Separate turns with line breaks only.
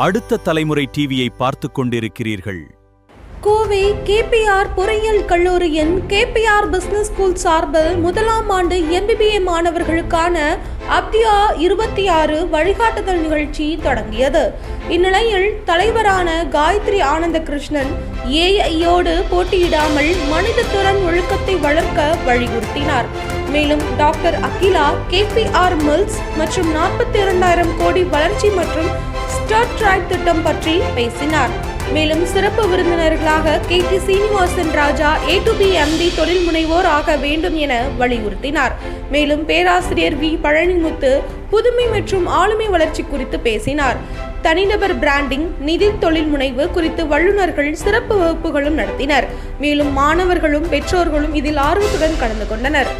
அடுத்த தலைமுறை டிவியை பார்த்துக் கொண்டிருக்கிறீர்கள்.
கோவை KPR பொறியியல் கல்லூரியின் KPR பிசினஸ் ஸ்கூல் சார்பில் முதலாம் ஆண்டு MBBA மாணவர்களுக்கான அப்தியா 26 வழிகாட்டுதல் நிகழ்ச்சி தொடங்கியது. இந்நிலையில் தலைவரான காயத்ரி ஆனந்த கிருஷ்ணன் AI-யோடு போட்டியிடாமல் மனித திறன் ஒழுக்கத்தை வளர்க்க வலியுறுத்தினார். மேலும் டாக்டர் அகிலா KPR மில்ஸ் மற்றும் 42,000 கோடி வளர்ச்சி மற்றும் ஸ்டார்ட் ட்ராக் திட்டம் பற்றி பேசினார். மேலும் சிறப்பு விருந்தினர்களாக KT சீனிவாசன் ராஜா A2B MD தொழில் முனைவோர் ஆக வேண்டும் என வலியுறுத்தினார். மேலும் பேராசிரியர் V பழனிமுத்து புதுமை மற்றும் ஆளுமை வளர்ச்சி குறித்து பேசினார். தனிநபர் பிராண்டிங், நிதி தொழில் முனைவு குறித்து வல்லுநர்கள் சிறப்பு வகுப்புகளும் நடத்தினர். மேலும் மாணவர்களும் பெற்றோர்களும் இதில் ஆர்வத்துடன் கலந்து கொண்டனர்.